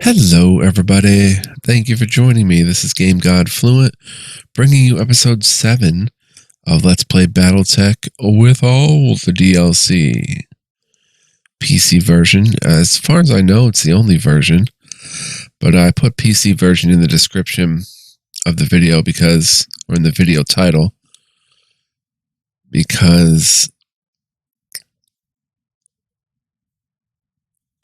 Hello, everybody. Thank you for joining me. This is Game God Fluent, bringing you episode 7 of Let's Play BattleTech with all the DLC. PC version. As far as I know, it's the only version, but I put PC version in the description of the video or in the video title, because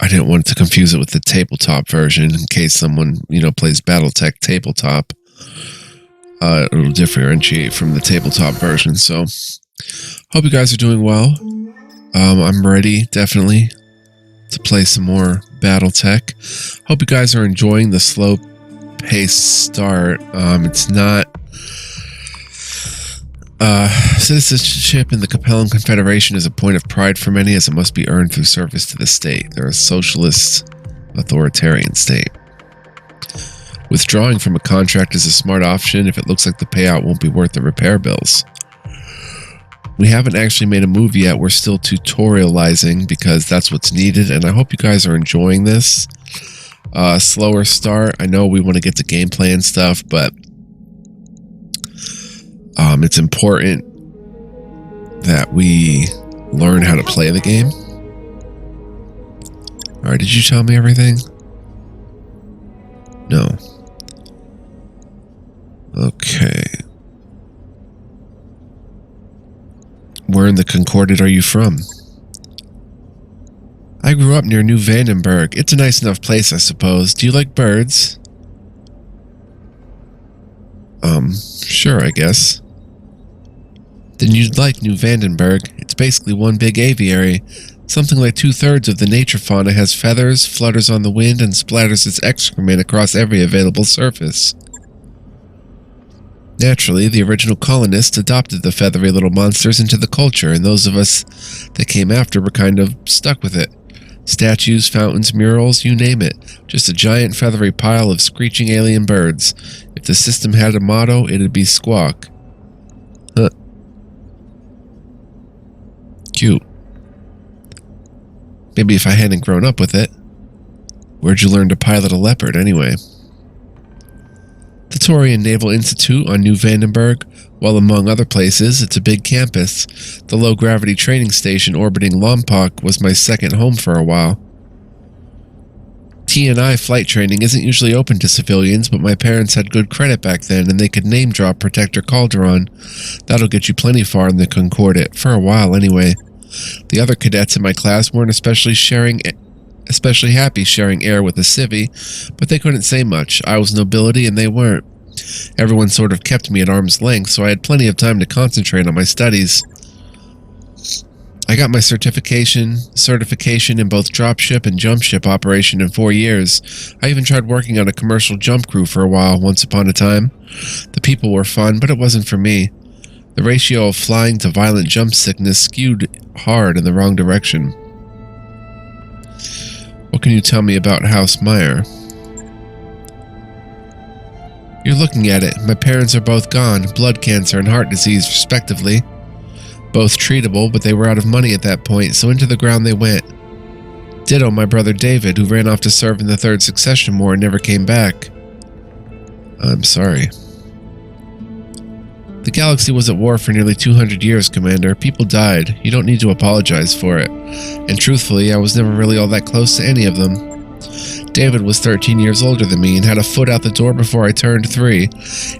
I didn't want to confuse it with the tabletop version in case someone, plays BattleTech tabletop. It'll differentiate from the tabletop version. So, hope you guys are doing well. I'm ready, definitely, to play some more BattleTech. Hope you guys are enjoying the slow-paced start. It's not... citizenship in the Capellan Confederation is a point of pride for many, as it must be earned through service to the state. They're a socialist, authoritarian state. Withdrawing from a contract is a smart option if it looks like the payout won't be worth the repair bills. We haven't actually made a move yet. We're still tutorializing because that's what's needed, and I hope you guys are enjoying this. Slower start. I know we want to get to gameplay and stuff, but it's important that we learn how to play the game. Alright, did you tell me everything? No. Okay. Where in the Concordat are you from? I grew up near New Vandenberg. It's a nice enough place, I suppose. Do you like birds? Sure, I guess. Then you'd like New Vandenberg. It's basically one big aviary. Something like 2/3 of the nature fauna has feathers, flutters on the wind, and splatters its excrement across every available surface. Naturally, the original colonists adopted the feathery little monsters into the culture, and those of us that came after were kind of stuck with it. Statues, fountains, murals, you name it. Just a giant feathery pile of screeching alien birds. If the system had a motto, it'd be Squawk. Huh. Cute. Maybe if I hadn't grown up with it. Where'd you learn to pilot a leopard, anyway? The Torian Naval Institute on New Vandenberg. While among other places, it's a big campus. The low-gravity training station orbiting Lompoc was my second home for a while. T&I flight training isn't usually open to civilians, but my parents had good credit back then, and they could name-drop Protector Calderon. That'll get you plenty far in the Concordat, for a while anyway. The other cadets in my class weren't especially happy sharing air with a civvy, but they couldn't say much. I was nobility and they weren't. Everyone sort of kept me at arm's length, so I had plenty of time to concentrate on my studies. I got my certification in both dropship and jumpship operation in 4 years. I even tried working on a commercial jump crew for a while, once upon a time. The people were fun, but it wasn't for me. The ratio of flying to violent jump sickness skewed hard in the wrong direction. What can you tell me about House Sumire? You're looking at it. My parents are both gone, blood cancer and heart disease respectively. Both treatable, but they were out of money at that point, so into the ground they went. Ditto my brother David, who ran off to serve in the Third Succession War and never came back. I'm sorry. The galaxy was at war for nearly 200 years, Commander. People died. You don't need to apologize for it. And truthfully, I was never really all that close to any of them. David was 13 years older than me and had a foot out the door before I turned 3.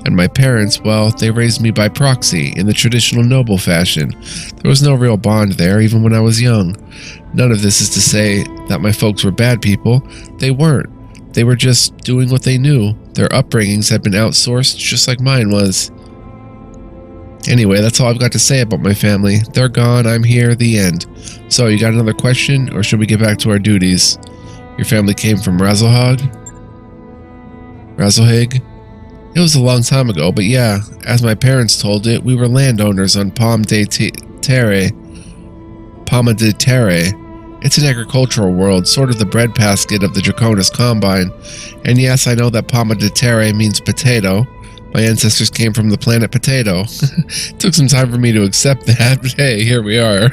And my parents, well, they raised me by proxy, in the traditional noble fashion. There was no real bond there, even when I was young. None of this is to say that my folks were bad people. They weren't. They were just doing what they knew. Their upbringings had been outsourced, just like mine was. Anyway, that's all I've got to say about my family. They're gone, I'm here, the end. So, you got another question, or should we get back to our duties? Your family came from Razelhag? It was a long time ago, but yeah, as my parents told it, we were landowners on Palma de Terre. It's an agricultural world, sort of the breadbasket of the Draconis Combine. And yes, I know that Palma de Terre means potato. My ancestors came from the planet Potato. Took some time for me to accept that, but hey, here we are.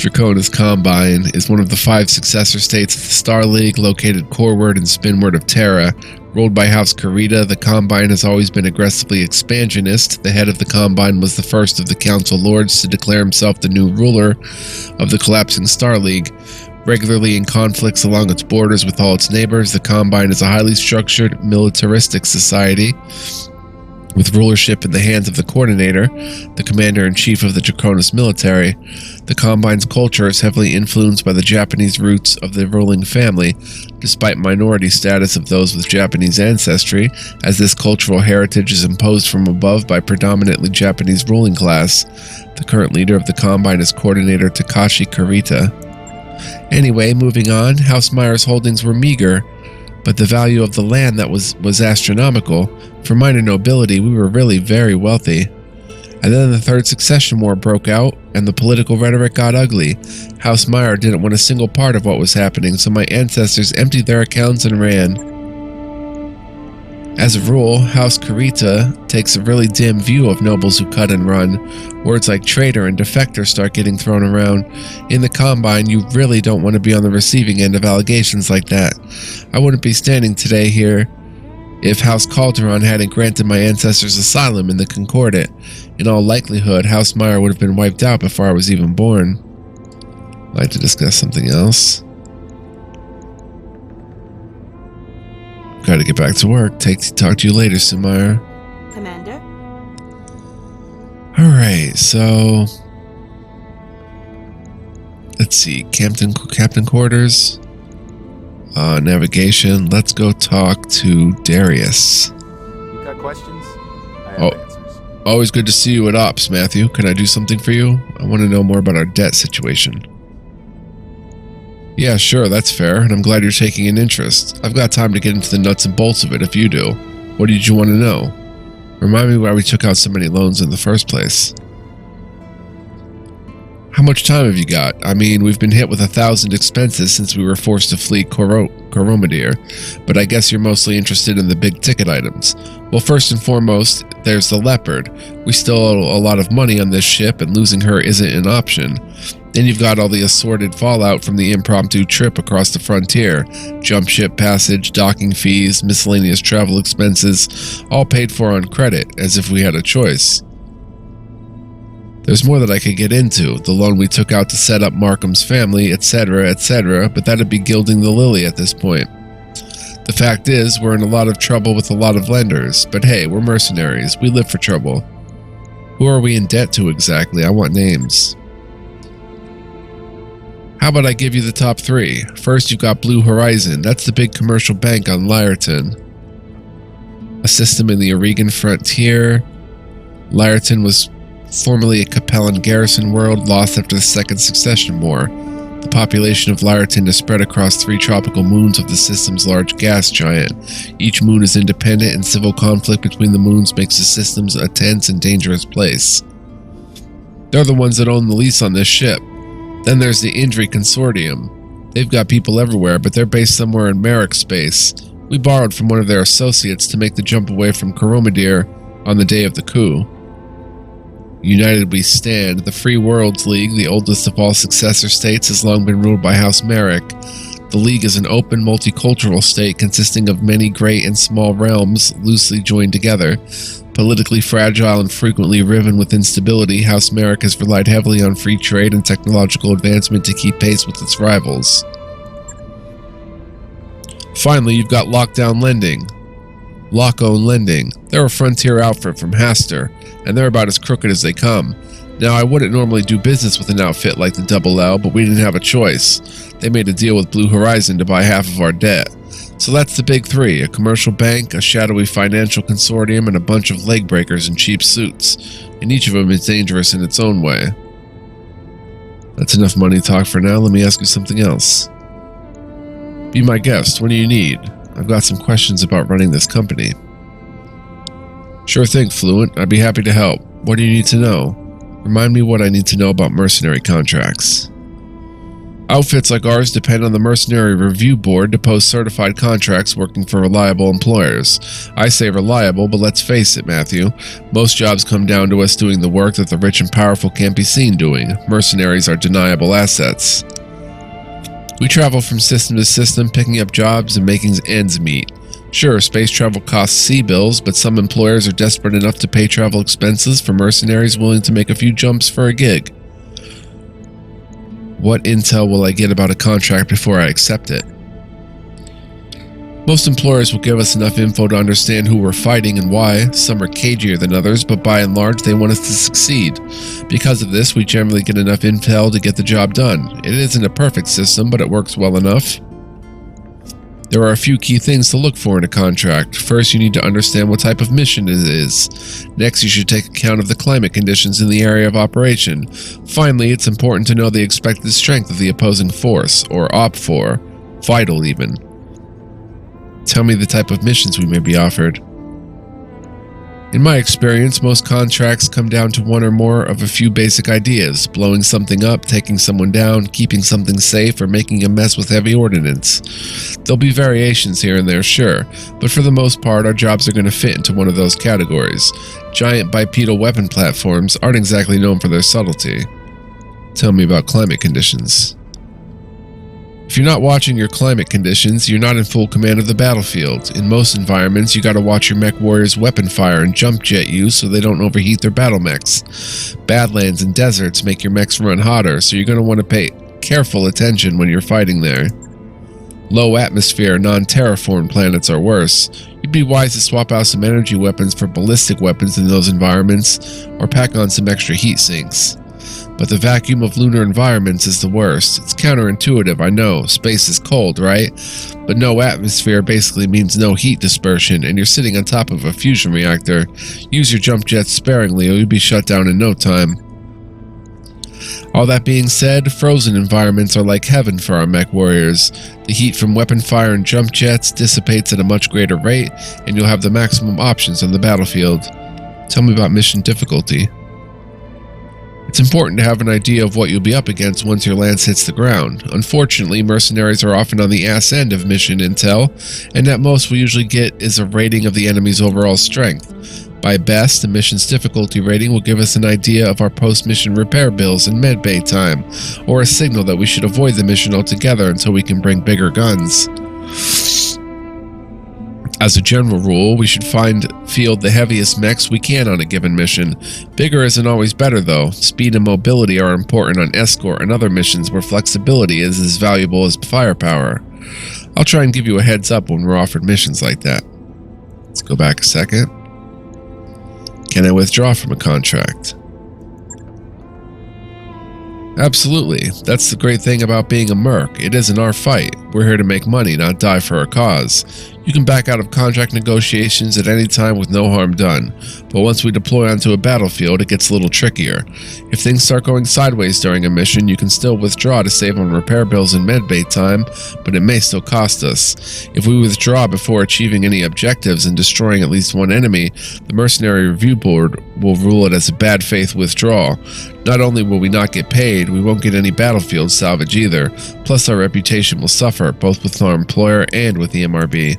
Dracona's Combine is one of the 5 successor states of the Star League, located coreward and spinward of Terra. Ruled by House Karita, the Combine has always been aggressively expansionist. The head of the Combine was the first of the Council Lords to declare himself the new ruler of the collapsing Star League. Regularly in conflicts along its borders with all its neighbors, the Combine is a highly structured, militaristic society with rulership in the hands of the Coordinator, the Commander-in-Chief of the Draconis military. The Combine's culture is heavily influenced by the Japanese roots of the ruling family, despite minority status of those with Japanese ancestry, as this cultural heritage is imposed from above by predominantly Japanese ruling class. The current leader of the Combine is Coordinator Takashi Karita. Anyway, moving on, House Mire's holdings were meager, but the value of the land that was astronomical. For minor nobility, we were really very wealthy. And then the Third Succession War broke out, and the political rhetoric got ugly. House Mire didn't want a single part of what was happening, so my ancestors emptied their accounts and ran. As a rule, House Karita takes a really dim view of nobles who cut and run. Words like traitor and defector start getting thrown around. In the Combine, you really don't want to be on the receiving end of allegations like that. I wouldn't be standing today here if House Calderon hadn't granted my ancestors asylum in the Concordat. In all likelihood, House Mire would have been wiped out before I was even born. I'd like to discuss something else. Gotta get back to work. Talk to you later, Sumire. Commander? Alright, so... let's see. Captain Quarters. Navigation. Let's go talk to Darius. You got questions? I have answers. Always good to see you at Ops, Matthew. Can I do something for you? I want to know more about our debt situation. Yeah, sure, that's fair, and I'm glad you're taking an interest. I've got time to get into the nuts and bolts of it if you do. What did you want to know? Remind me why we took out so many loans in the first place. How much time have you got? I mean, we've been hit with 1,000 expenses since we were forced to flee Coromadir, but I guess you're mostly interested in the big ticket items. Well, first and foremost, there's the Leopard. We still owe a lot of money on this ship, and losing her isn't an option. Then you've got all the assorted fallout from the impromptu trip across the frontier. Jump ship passage, docking fees, miscellaneous travel expenses, all paid for on credit, as if we had a choice. There's more that I could get into, the loan we took out to set up Markham's family, etc., but that'd be gilding the lily at this point. The fact is, we're in a lot of trouble with a lot of lenders, but hey, we're mercenaries, we live for trouble. Who are we in debt to exactly? I want names. How about I give you the top 3? First, you've got Blue Horizon. That's the big commercial bank on Lyreton. A system in the Oregon frontier. Lyreton was formerly a Capellan garrison world, lost after the Second Succession War. The population of Lyreton is spread across 3 tropical moons of the system's large gas giant. Each moon is independent, and civil conflict between the moons makes the system a tense and dangerous place. They're the ones that own the lease on this ship. Then there's the Indri Consortium. They've got people everywhere, but they're based somewhere in Merrick space. We borrowed from one of their associates to make the jump away from Coromadir on the day of the coup. United we stand. The Free Worlds League, the oldest of all successor states, has long been ruled by House Merrick. The League is an open, multicultural state consisting of many great and small realms loosely joined together. Politically fragile and frequently riven with instability, House Merrick has relied heavily on free trade and technological advancement to keep pace with its rivals. Finally, you've got Lockdown Lending. Lock-own Lending. They're a frontier outfit from Haster, and they're about as crooked as they come. Now, I wouldn't normally do business with an outfit like the Double L, but we didn't have a choice. They made a deal with Blue Horizon to buy half of our debt. So that's the big 3, a commercial bank, a shadowy financial consortium, and a bunch of leg breakers in cheap suits. And each of them is dangerous in its own way. That's enough money talk for now. Let me ask you something else. Be my guest. What do you need? I've got some questions about running this company. Sure thing, Fluent. I'd be happy to help. What do you need to know? Remind me what I need to know about mercenary contracts. Outfits like ours depend on the Mercenary Review Board to post certified contracts working for reliable employers. I say reliable, but let's face it, Matthew. Most jobs come down to us doing the work that the rich and powerful can't be seen doing. Mercenaries are deniable assets. We travel from system to system, picking up jobs and making ends meet. Sure, space travel costs sea bills, but some employers are desperate enough to pay travel expenses for mercenaries willing to make a few jumps for a gig. What intel will I get about a contract before I accept it? Most employers will give us enough info to understand who we're fighting and why. Some are cagier than others, but by and large they want us to succeed. Because of this, we generally get enough intel to get the job done. It isn't a perfect system, but it works well enough. There are a few key things to look for in a contract. First, you need to understand what type of mission it is. Next, you should take account of the climate conditions in the area of operation. Finally, it's important to know the expected strength of the opposing force, or OPFOR, vital even. Tell me the type of missions we may be offered. In my experience, most contracts come down to one or more of a few basic ideas: blowing something up, taking someone down, keeping something safe, or making a mess with heavy ordnance. There'll be variations here and there, sure, but for the most part, our jobs are going to fit into one of those categories. Giant bipedal weapon platforms aren't exactly known for their subtlety. Tell me about climate conditions. If you're not watching your climate conditions, you're not in full command of the battlefield. In most environments, you gotta watch your mech warriors' weapon fire and jump jet use so they don't overheat their battle mechs. Badlands and deserts make your mechs run hotter, so you're gonna want to pay careful attention when you're fighting there. Low atmosphere, non-terraformed planets are worse. You'd be wise to swap out some energy weapons for ballistic weapons in those environments, or pack on some extra heat sinks. But the vacuum of lunar environments is the worst. It's counterintuitive, I know. Space is cold, right? But no atmosphere basically means no heat dispersion, and you're sitting on top of a fusion reactor. Use your jump jets sparingly or you'll be shut down in no time. All that being said, frozen environments are like heaven for our mech warriors. The heat from weapon fire and jump jets dissipates at a much greater rate, and you'll have the maximum options on the battlefield. Tell me about mission difficulty. It's important to have an idea of what you'll be up against once your lance hits the ground. Unfortunately, mercenaries are often on the ass end of mission intel, and at most we usually get is a rating of the enemy's overall strength. By best, the mission's difficulty rating will give us an idea of our post-mission repair bills and med bay time, or a signal that we should avoid the mission altogether until we can bring bigger guns. As a general rule, we should field the heaviest mechs we can on a given mission. Bigger isn't always better though. Speed and mobility are important on escort and other missions where flexibility is as valuable as firepower. I'll try and give you a heads up when we're offered missions like that. Let's go back a second. Can I withdraw from a contract? Absolutely. That's the great thing about being a merc. It isn't our fight. We're here to make money, not die for a cause. You can back out of contract negotiations at any time with no harm done, but once we deploy onto a battlefield, it gets a little trickier. If things start going sideways during a mission, you can still withdraw to save on repair bills and medbay time, but it may still cost us. If we withdraw before achieving any objectives and destroying at least one enemy, the Mercenary Review Board will rule it as a bad faith withdrawal. Not only will we not get paid, we won't get any battlefield salvage either, plus our reputation will suffer, both with our employer and with the MRB.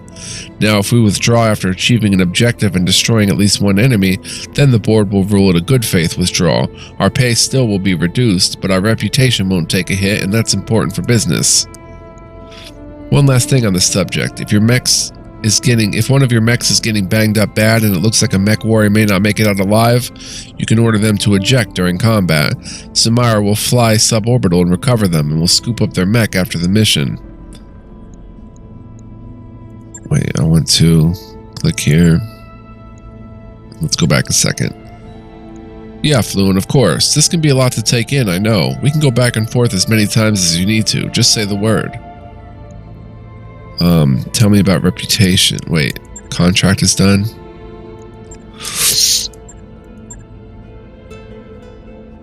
Now, if we withdraw after achieving an objective and destroying at least one enemy, then the board will rule it a good faith withdrawal. Our pay still will be reduced, but our reputation won't take a hit, and that's important for business. One last thing on the subject. If one of your mechs is getting banged up bad and it looks like a mech warrior may not make it out alive, you can order them to eject during combat. Sumire will fly suborbital and recover them, and will scoop up their mech after the mission. Wait, I want to click here. Let's go back a second. Yeah, Fluent, of course. This can be a lot to take in, I know. We can go back and forth as many times as you need to. Just say the word. Tell me about reputation. Wait, contract is done?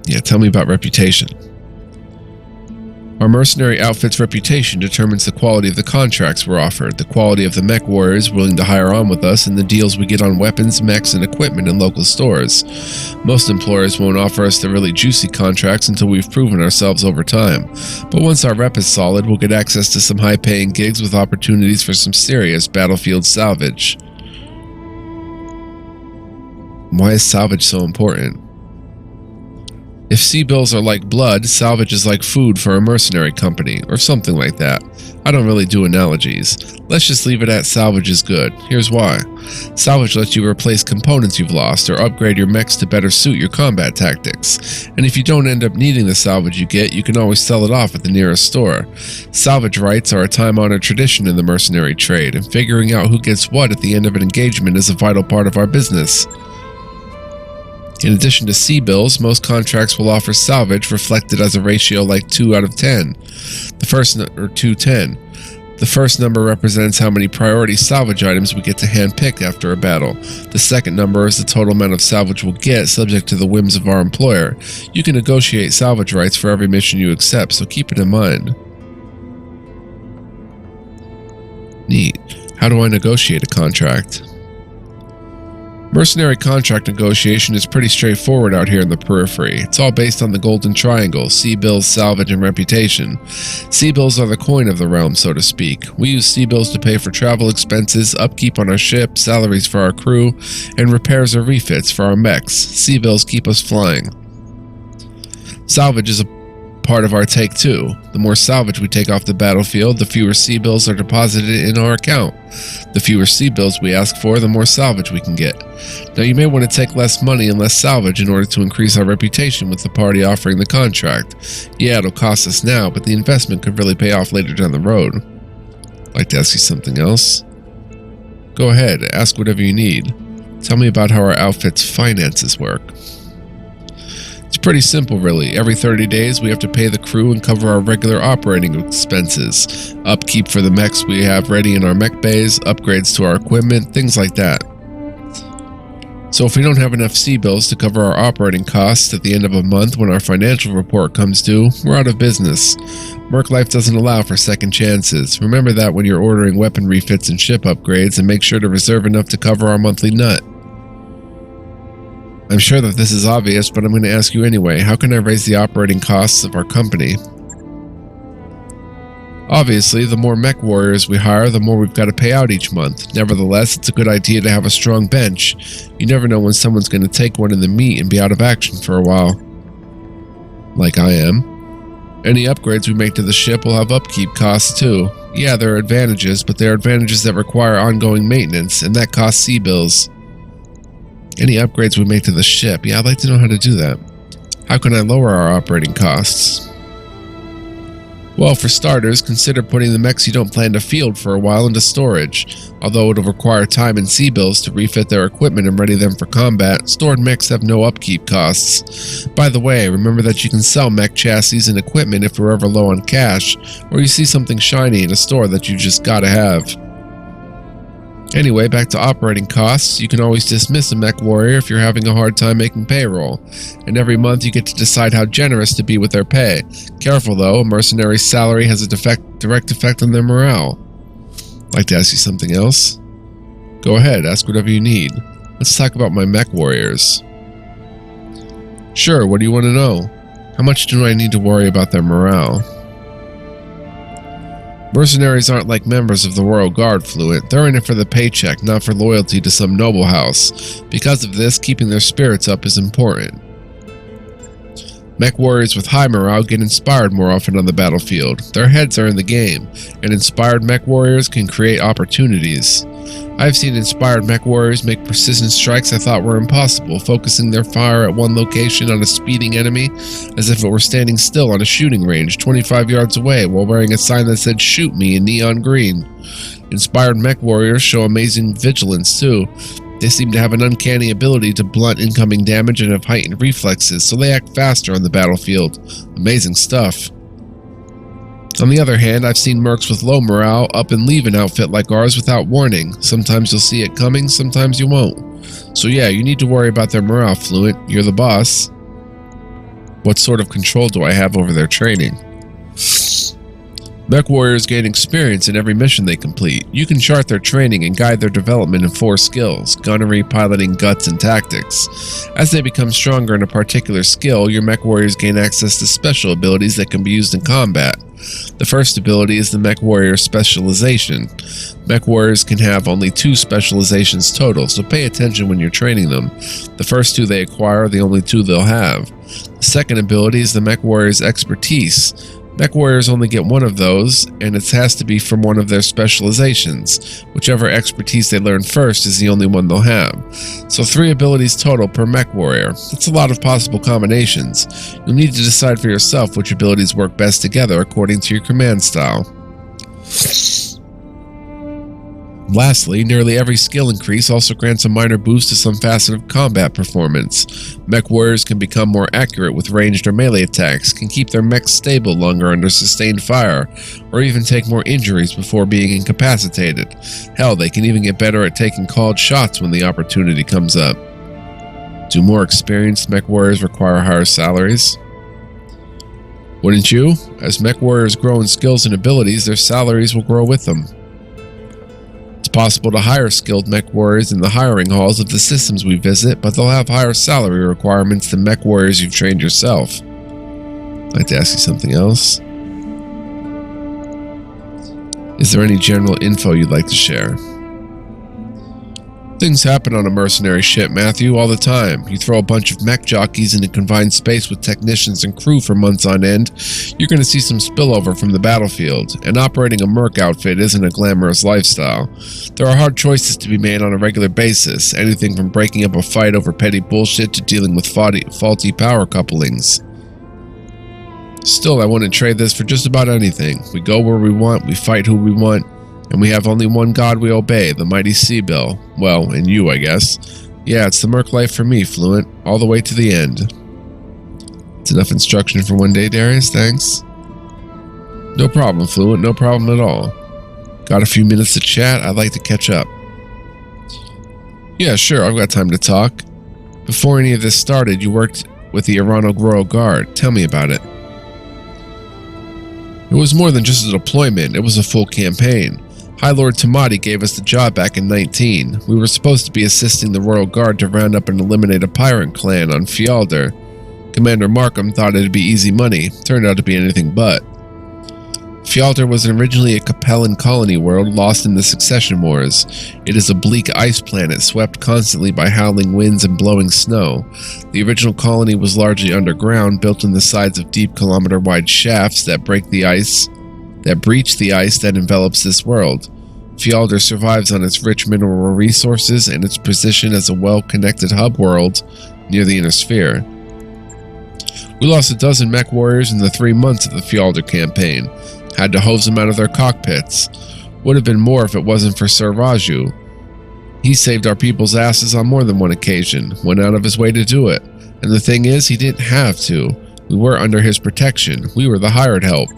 Yeah, tell me about reputation. Our mercenary outfit's reputation determines the quality of the contracts we're offered, the quality of the mech warriors willing to hire on with us, and the deals we get on weapons, mechs, and equipment in local stores. Most employers won't offer us the really juicy contracts until we've proven ourselves over time. But once our rep is solid, we'll get access to some high-paying gigs with opportunities for some serious battlefield salvage. Why is salvage so important? If sea bills are like blood, salvage is like food for a mercenary company, or something like that. I don't really do analogies. Let's just leave it at salvage is good. Here's why. Salvage lets you replace components you've lost or upgrade your mechs to better suit your combat tactics. And if you don't end up needing the salvage you get, you can always sell it off at the nearest store. Salvage rights are a time-honored tradition in the mercenary trade, and figuring out who gets what at the end of an engagement is a vital part of our business. In addition to sea bills, most contracts will offer salvage reflected as a ratio like 2 out of 10. Or 210. The first number represents how many priority salvage items we get to handpick after a battle. The second number is the total amount of salvage we'll get, subject to the whims of our employer. You can negotiate salvage rights for every mission you accept, so keep it in mind. Neat. How do I negotiate a contract? Mercenary contract negotiation is pretty straightforward out here in the periphery. It's all based on the golden triangle: sea bills, salvage, and reputation. Sea bills are the coin of the realm, so to speak. We use sea bills to pay for travel expenses, upkeep on our ship, salaries for our crew, and repairs or refits for our mechs. Sea bills keep us flying. Salvage is a part of our take too. The more salvage we take off the battlefield, the fewer sea bills are deposited in our account. The fewer sea bills we ask for, the more salvage we can get. Now you may want to take less money and less salvage in order to increase our reputation with the party offering the contract. Yeah, it'll cost us now, but the investment could really pay off later down the road. Like to ask you something else? Go ahead, ask whatever you need. Tell me about how our outfit's finances work. It's pretty simple, really. Every 30 days, we have to pay the crew and cover our regular operating expenses. Upkeep for the mechs we have ready in our mech bays, upgrades to our equipment, things like that. So if we don't have enough sea bills to cover our operating costs at the end of a month when our financial report comes due, we're out of business. Merc life doesn't allow for second chances. Remember that when you're ordering weapon refits and ship upgrades, and make sure to reserve enough to cover our monthly nut. I'm sure that this is obvious, but I'm going to ask you anyway. How can I raise the operating costs of our company? Obviously, the more mech warriors we hire, the more we've got to pay out each month. Nevertheless, it's a good idea to have a strong bench. You never know when someone's going to take one in the meat and be out of action for a while. Like I am. Any upgrades we make to the ship will have upkeep costs too. Yeah, there are advantages, but there are advantages that require ongoing maintenance, and that costs sea bills. Any upgrades we make to the ship, yeah, I'd like to know how to do that. How can I lower our operating costs? Well, for starters, consider putting the mechs you don't plan to field for a while into storage. Although it'll require time and sea bills to refit their equipment and ready them for combat, stored mechs have no upkeep costs. By the way, remember that you can sell mech chassis and equipment if we're ever low on cash, or you see something shiny in a store that you just gotta have. Anyway, back to operating costs. You can always dismiss a mech warrior if you're having a hard time making payroll, and every month you get to decide how generous to be with their pay. Careful though, a mercenary's salary has a direct effect on their morale. Like to ask you something else? Go ahead, ask whatever you need. Let's talk about my mech warriors. Sure, what do you want to know? How much do I need to worry about their morale? Mercenaries aren't like members of the Royal Guard, Fluent. They're in it for the paycheck, not for loyalty to some noble house. Because of this, keeping their spirits up is important. Mech warriors with high morale get inspired more often on the battlefield. Their heads are in the game, and inspired mech warriors can create opportunities. I've seen inspired mech warriors make precision strikes I thought were impossible, focusing their fire at one location on a speeding enemy as if it were standing still on a shooting range 25 yards away while wearing a sign that said "Shoot me" in neon green. Inspired mech warriors show amazing vigilance too. They seem to have an uncanny ability to blunt incoming damage and have heightened reflexes, so they act faster on the battlefield. Amazing stuff. On the other hand, I've seen mercs with low morale up and leave an outfit like ours without warning. Sometimes you'll see it coming, sometimes you won't. So yeah, you need to worry about their morale, Fluent. You're the boss. What sort of control do I have over their training? Mech warriors gain experience in every mission they complete. You can chart their training and guide their development in 4 skills: gunnery, piloting, guts, and tactics. As they become stronger in a particular skill, your mech warriors gain access to special abilities that can be used in combat. The first ability is the Mech Warrior Specialization. Mech Warriors can have only 2 specializations total, so pay attention when you're training them. The first 2 they acquire are the only 2 they'll have. The second ability is the Mech Warrior's Expertise. Mech Warriors only get 1 of those, and it has to be from one of their specializations. Whichever expertise they learn first is the only one they'll have. So 3 abilities total per Mech Warrior. That's a lot of possible combinations. You'll need to decide for yourself which abilities work best together according to your command style. Lastly, nearly every skill increase also grants a minor boost to some facet of combat performance. Mech warriors can become more accurate with ranged or melee attacks, can keep their mechs stable longer under sustained fire, or even take more injuries before being incapacitated. Hell, they can even get better at taking called shots when the opportunity comes up. Do more experienced mech warriors require higher salaries? Wouldn't you? As mech warriors grow in skills and abilities, their salaries will grow with them. It's possible to hire skilled mech warriors in the hiring halls of the systems we visit, but they'll have higher salary requirements than mech warriors you've trained yourself. I'd like to ask you something else. Is there any general info you'd like to share? Things happen on a mercenary ship, Matthew, all the time. You throw a bunch of mech jockeys in a confined space with technicians and crew for months on end, you're going to see some spillover from the battlefield, and operating a merc outfit isn't a glamorous lifestyle. There are hard choices to be made on a regular basis, anything from breaking up a fight over petty bullshit to dealing with faulty power couplings. Still, I wouldn't trade this for just about anything. We go where we want, we fight who we want, and we have only one god we obey, the mighty Seabill. Well, and you, I guess. Yeah, it's the merc life for me, Fluent, all the way to the end. It's enough instruction for one day, Darius, thanks. No problem, Fluent, no problem at all. Got a few minutes to chat? I'd like to catch up. Yeah, sure, I've got time to talk. Before any of this started, you worked with the Irano Goro Guard. Tell me about it. It was more than just a deployment, it was a full campaign. High Lord Tamati gave us the job back in 19. We were supposed to be assisting the Royal Guard to round up and eliminate a pirate clan on Fjaldr. Commander Markham thought it'd be easy money. Turned out to be anything but. Fjaldr was originally a Capellan colony world lost in the Succession Wars. It is a bleak ice planet swept constantly by howling winds and blowing snow. The original colony was largely underground, built in the sides of deep kilometer-wide shafts that breach the ice that envelops this world. Fjaldr survives on its rich mineral resources and its position as a well-connected hub world near the inner sphere. We lost a dozen mech warriors in the 3 months of the Fjaldr campaign. Had to hose them out of their cockpits. Would have been more if it wasn't for Sir Raju. He saved our people's asses on more than one occasion, went out of his way to do it. And the thing is, he didn't have to. We were under his protection. We were the hired help.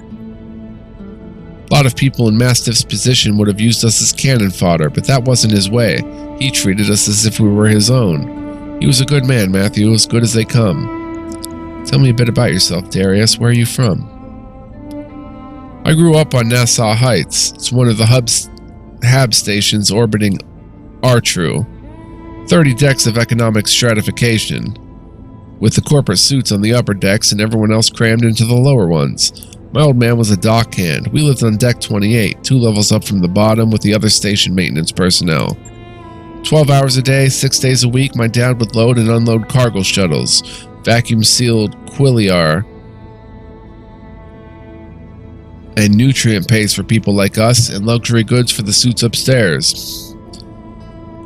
A lot of people in Mastiff's position would have used us as cannon fodder, but that wasn't his way. He treated us as if we were his own. He was a good man, Matthew, as good as they come. Tell me a bit about yourself, Darius. Where are you from? I grew up on Nassau Heights. It's one of the HAB stations orbiting Artru. 30 decks of economic stratification, with the corporate suits on the upper decks and everyone else crammed into the lower ones. My old man was a dockhand. We lived on deck 28, 2 levels up from the bottom with the other station maintenance personnel. 12 hours a day, 6 days a week, my dad would load and unload cargo shuttles, vacuum-sealed Quilliar, and nutrient paste for people like us, and luxury goods for the suits upstairs.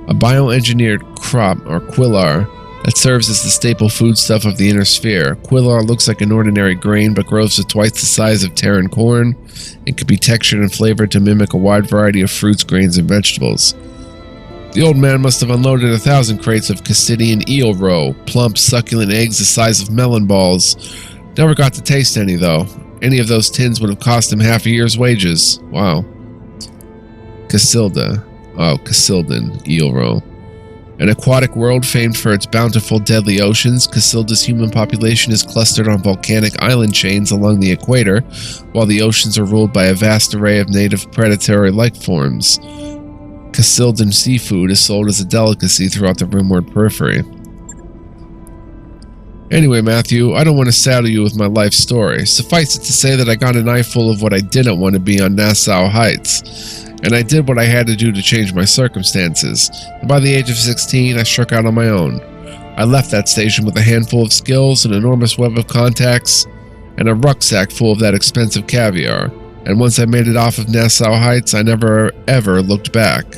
A bioengineered crop, or Quillar, that serves as the staple foodstuff of the inner sphere. Quillar looks like an ordinary grain, but grows to twice the size of Terran corn, and can be textured and flavored to mimic a wide variety of fruits, grains, and vegetables. The old man must have unloaded 1,000 crates of Castidian eel roe, plump, succulent eggs the size of melon balls. Never got to taste any, though. Any of those tins would have cost him half a year's wages. Wow. Casilda. Oh, Casildan eel roe. An aquatic world famed for its bountiful, deadly oceans, Casilda's human population is clustered on volcanic island chains along the equator, while the oceans are ruled by a vast array of native predatory life forms. Casildan seafood is sold as a delicacy throughout the rimward periphery. Anyway, Matthew, I don't want to saddle you with my life story. Suffice it to say that I got an eyeful of what I didn't want to be on Nassau Heights, and I did what I had to do to change my circumstances. And by the age of 16, I struck out on my own. I left that station with a handful of skills, an enormous web of contacts, and a rucksack full of that expensive caviar. And once I made it off of Nassau Heights, I never, ever looked back.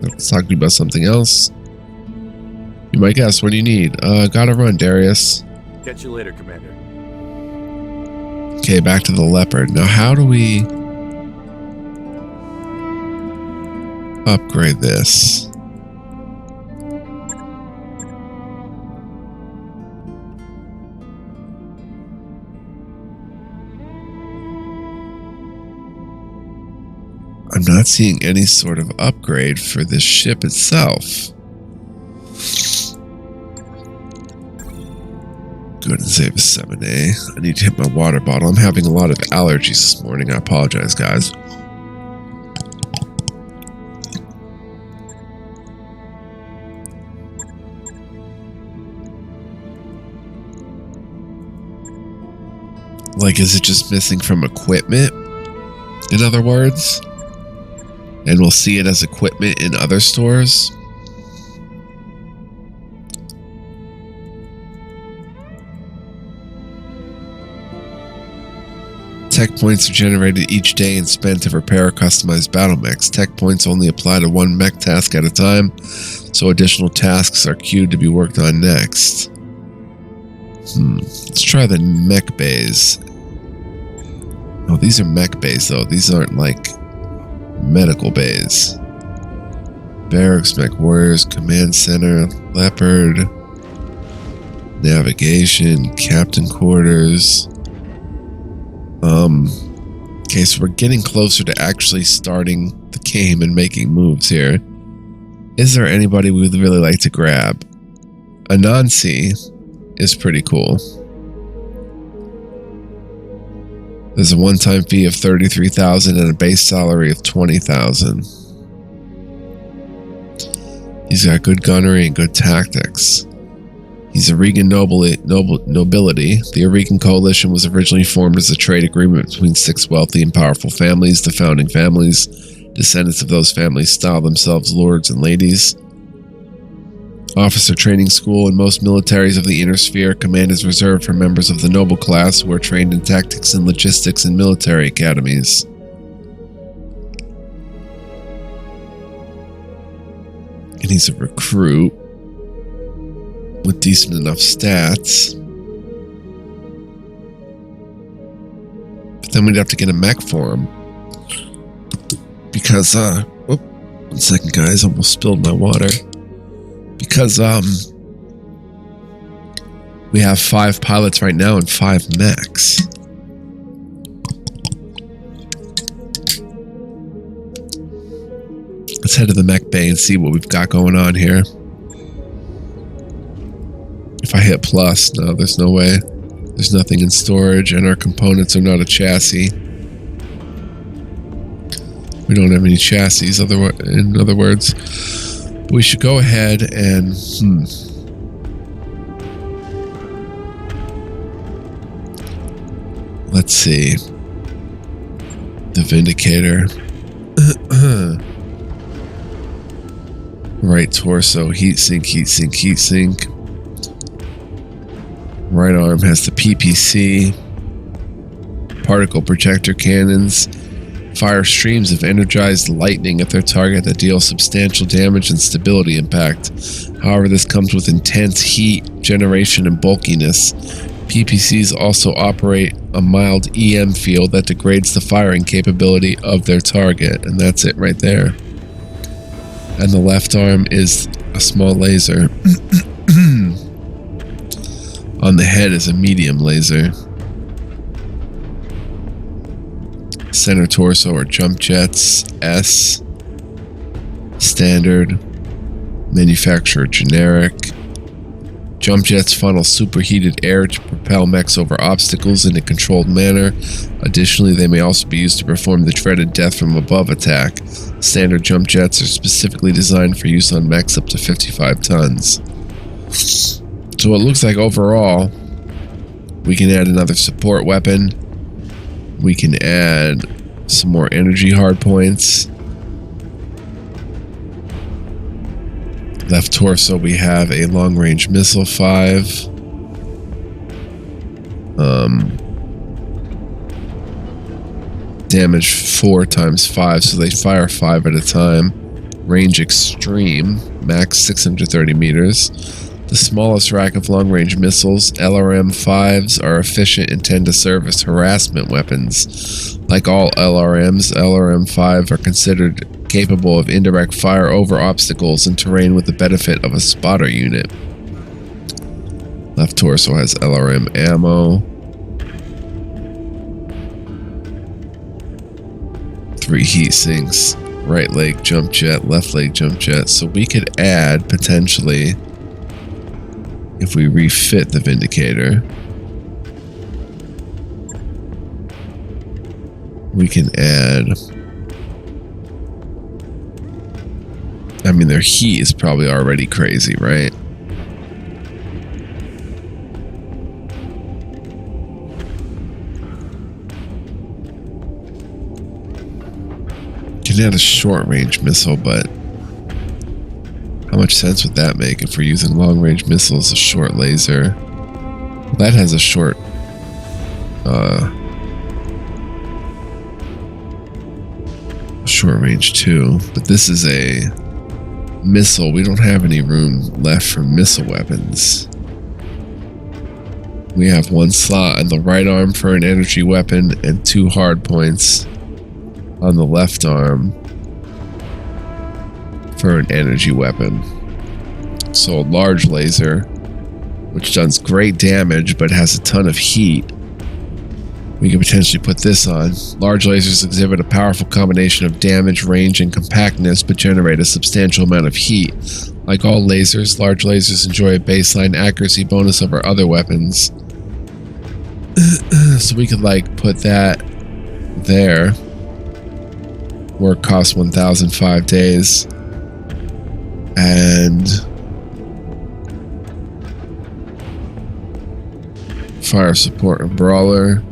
Let's talk to you about something else. You might guess, what do you need? Gotta run, Darius. Catch you later, Commander. Okay, back to the leopard. Now, how do we upgrade this? I'm not seeing any sort of upgrade for this ship itself. Good, and save a 7A. I need to hit my water bottle. I'm having a lot of allergies this morning. I apologize, guys. Like, is it just missing from equipment? In other words? And we'll see it as equipment in other stores? Tech points are generated each day and spent to repair customized battle mechs. Tech points only apply to one mech task at a time, so additional tasks are queued to be worked on next. Let's try the Mech Bays. Oh, these are Mech Bays, though. These aren't like medical bays. Barracks, Mech Warriors, Command Center, Leopard, Navigation, Captain Quarters. Okay, so we're getting closer to actually starting the game and making moves here. Is there anybody we would really like to grab? Anansi is pretty cool. There's a one-time fee of $33,000 and a base salary of $20,000. He's got good gunnery and good tactics. He's a Regan nobility. The Regan Coalition was originally formed as a trade agreement between 6 wealthy and powerful families. The founding families, descendants of those families, style themselves lords and ladies. Officer training school in most militaries of the Inner Sphere. Command is reserved for members of the noble class who are trained in tactics and logistics in military academies. And he's a recruit with decent enough stats. But then we'd have to get a mech for him. Because, one second, guys, almost spilled my water. Because, we have 5 pilots right now and 5 mechs. Let's head to the Mech Bay and see what we've got going on here. If I hit plus, no, there's no way. There's nothing in storage, and our components are not a chassis. We don't have any chassis, in other words. We should go ahead and... Let's see. The Vindicator. Right torso, heatsink, heatsink, heatsink. Right arm has the PPC. Particle projector cannons. Fire streams of energized lightning at their target that deal substantial damage and stability impact. However, this comes with intense heat generation and bulkiness. PPCs also operate a mild EM field that degrades the firing capability of their target, and that's it right there. And the left arm is a small laser. On the head is a medium laser. Center torso are jump jets, S, standard, Manufacture generic. Jump jets funnel superheated air to propel mechs over obstacles in a controlled manner. Additionally, they may also be used to perform the dreaded death from above attack. Standard jump jets are specifically designed for use on mechs up to 55 tons. So it looks like overall, we can add another support weapon. We can add some more energy hardpoints. Left torso, we have a long-range missile 5. Damage 4 times 5, so they fire 5 at a time. Range extreme, max 630 meters. The smallest rack of long-range missiles, LRM-5s, are efficient and tend to serve as harassment weapons. Like all LRMs, LRM-5 are considered capable of indirect fire over obstacles and terrain with the benefit of a spotter unit. Left torso has LRM ammo. 3 heat sinks. Right leg jump jet, left leg jump jet. So we could add, potentially, if we refit the Vindicator, we can add... I mean, their heat is probably already crazy, right? Can add a short-range missile, but how much sense would that make if we're using long-range missiles, a short laser? Well, that has a short... short range too, but this is a missile. We don't have any room left for missile weapons. We have 1 slot on the right arm for an energy weapon and 2 hard points on the left arm for an energy weapon. So a large laser, which does great damage but has a ton of heat. We could potentially put this on. Large lasers exhibit a powerful combination of damage, range, and compactness, but generate a substantial amount of heat. Like all lasers, large lasers enjoy a baseline accuracy bonus over other weapons. So we could like put that there. Work costs 1,005 days. And fire support and brawler.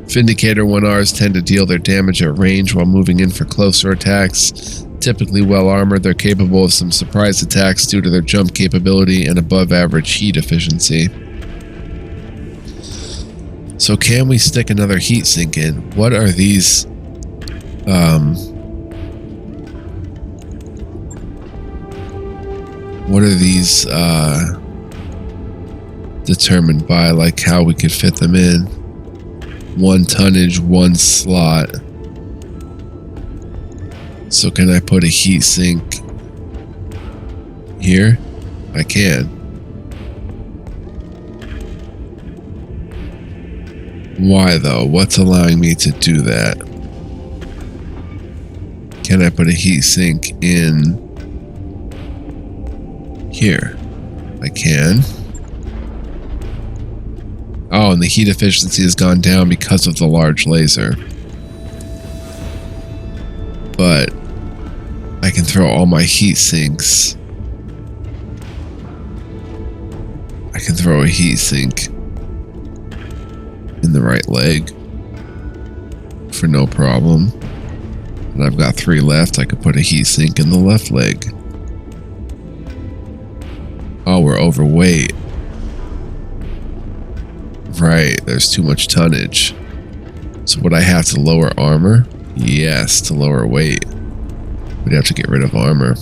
Vindicator 1Rs tend to deal their damage at range while moving in for closer attacks. Typically well armored, they're capable of some surprise attacks due to their jump capability and above average heat efficiency. So can we stick another heat sink in? What are these determined by, like how we could fit them in? 1 tonnage, 1 slot. So can I put a heat sink here? I can. Why though? What's allowing me to do that? Can I put a heat sink in here? I can. Oh, and the heat efficiency has gone down because of the large laser. But I can throw all my heat sinks. I can throw a heat sink in the right leg for no problem. And I've got 3 left. I could put a heat sink in the left leg. Oh, we're overweight. Right, there's too much tonnage. So would I have to lower armor? Yes, to lower weight. We'd have to get rid of armor.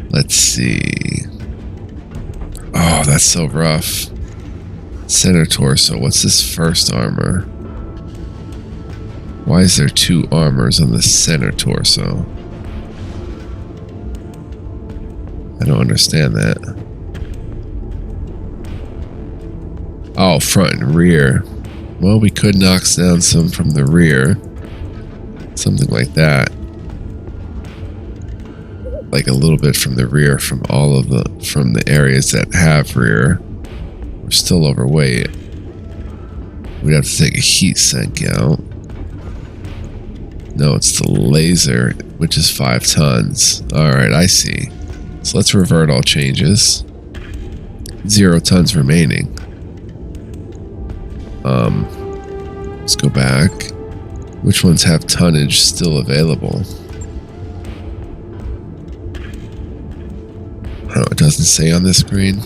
Let's see. Oh, that's so rough. Center torso. What's this first armor? Why is there 2 armors on the center torso? I don't understand that. Oh, front and rear. Well, we could knock down some from the rear. Something like that. Like a little bit from the rear, from the areas that have rear. We're still overweight. We'd have to take a heat sink out. No, it's the laser, which is 5 tons. Alright, I see. So let's revert all changes. 0 tons remaining. Let's go back. Which ones have tonnage still available? Oh, it doesn't say on this screen.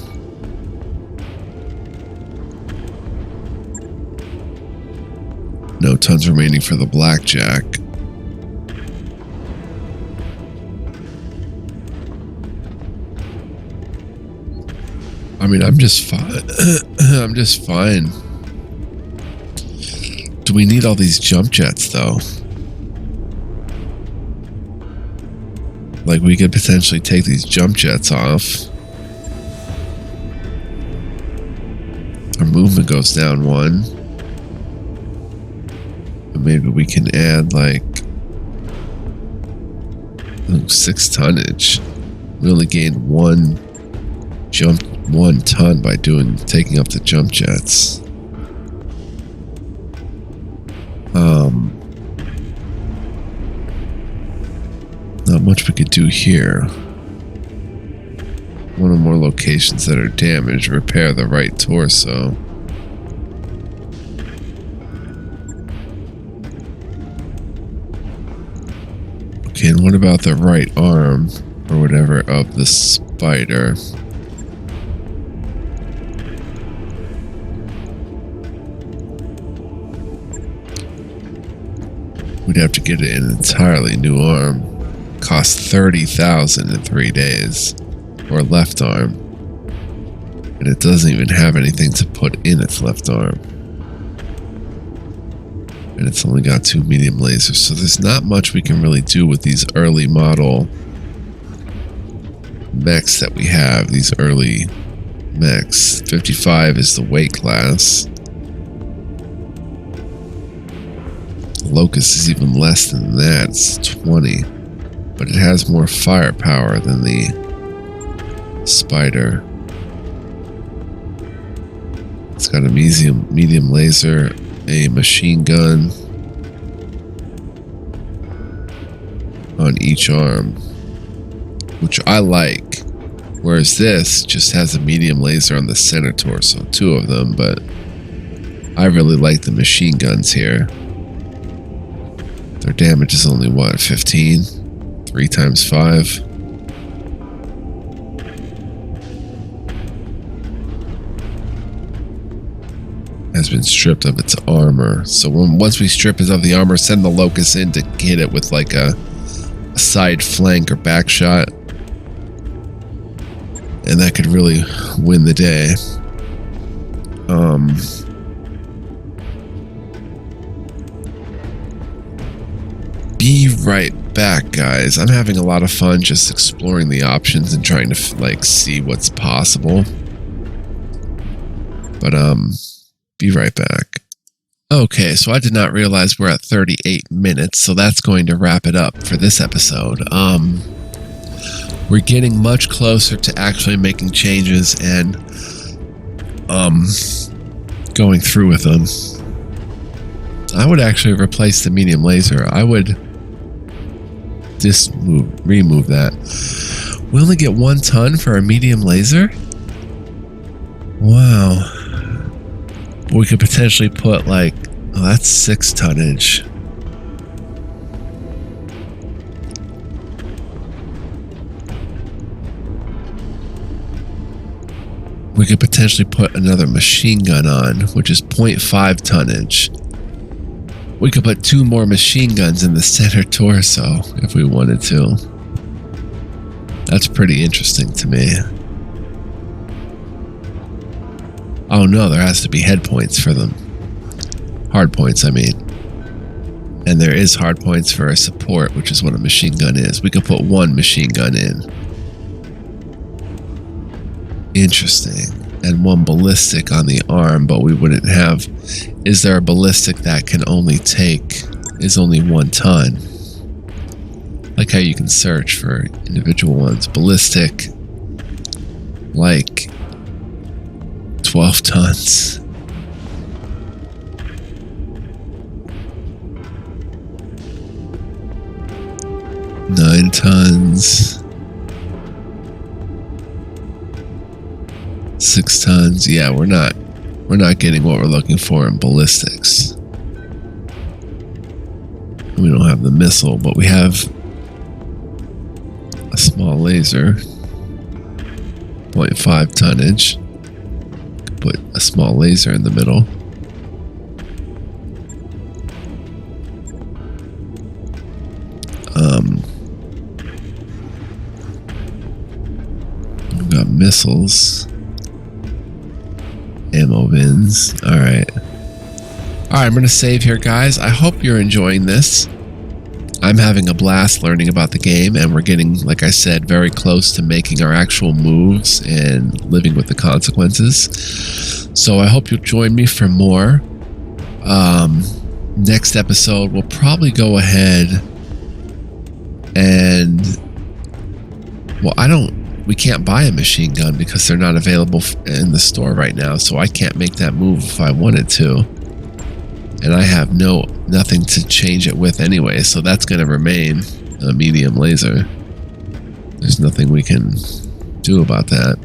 No tons remaining for the blackjack. I mean, I'm just fine. I'm just fine. Do we need all these jump jets, though? Like, we could potentially take these jump jets off. Our movement goes down 1. But maybe we can add, like, 6 tonnage. We only gained 1 ton by taking up the jump jets. Not much we could do here. One or more locations that are damaged, repair the right torso. Okay, and what about the right arm, or whatever, of the spider? We'd have to get an entirely new arm. Cost 30,000 in 3 days. Or left arm. And it doesn't even have anything to put in its left arm. And it's only got 2 medium lasers. So there's not much we can really do with these early model mechs that we have. These early mechs. 55 is the weight class. Locust is even less than that. It's 20. But it has more firepower than the spider. It's got a medium laser, a machine gun on each arm, which I like. Whereas this just has a medium laser on the center torso, 2 of them, but I really like the machine guns here. Their damage is only, what, 15? 3 times 5. Has been stripped of its armor. So once we strip it of the armor, send the Locust in to hit it with like a side flank or back shot. And that could really win the day. Be right back, guys. I'm having a lot of fun just exploring the options and trying to like see what's possible. But be right back. Okay, so I did not realize we're at 38 minutes, so that's going to wrap it up for this episode. We're getting much closer to actually making changes and going through with them. I would actually replace the medium laser. I would remove that. We only get 1 ton for a medium laser? Wow. We could potentially put like, oh, that's 6 tonnage. We could potentially put another machine gun on, which is 0.5 tonnage. We could put 2 more machine guns in the center torso if we wanted to. That's pretty interesting to me. Oh no, there has to be head points for them. Hard points, I mean. And there is hard points for a support, which is what a machine gun is. We could put 1 machine gun in. Interesting. And 1 ballistic on the arm, but we wouldn't have... Is there a ballistic that can only take is only 1 ton. Like how you can search for individual ones. Ballistic, like 12 tons. Nine tons. 6 tons. Yeah, we're not getting what we're looking for in ballistics. We don't have the missile, but we have a small laser. 0.5 tonnage. Put a small laser in the middle. We've got missiles. Ammo bins. Alright. I'm going to save here, guys. I hope you're enjoying this. I'm having a blast learning about the game, and we're getting, like I said, very close to making our actual moves and living with the consequences. So I hope you'll join me for more. Next episode, we'll probably go ahead and... Well, we can't buy a machine gun because they're not available in the store right now, so I can't make that move if I wanted to. And I have nothing to change it with anyway, so that's going to remain a medium laser. There's nothing we can do about that.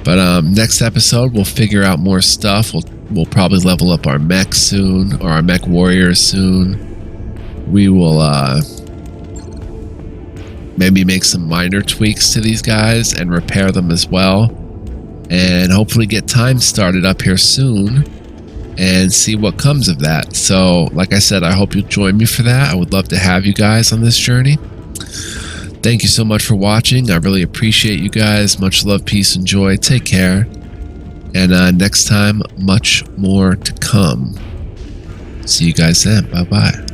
But next episode, we'll figure out more stuff. We'll probably level up our mech soon, or our mech warriors soon. We will maybe make some minor tweaks to these guys and repair them as well. And hopefully get time started up here soon and see what comes of that. So, like I said, I hope you'll join me for that. I would love to have you guys on this journey. Thank you so much for watching. I really appreciate you guys. Much love, peace, and joy. Take care. And next time, much more to come. See you guys then. Bye-bye.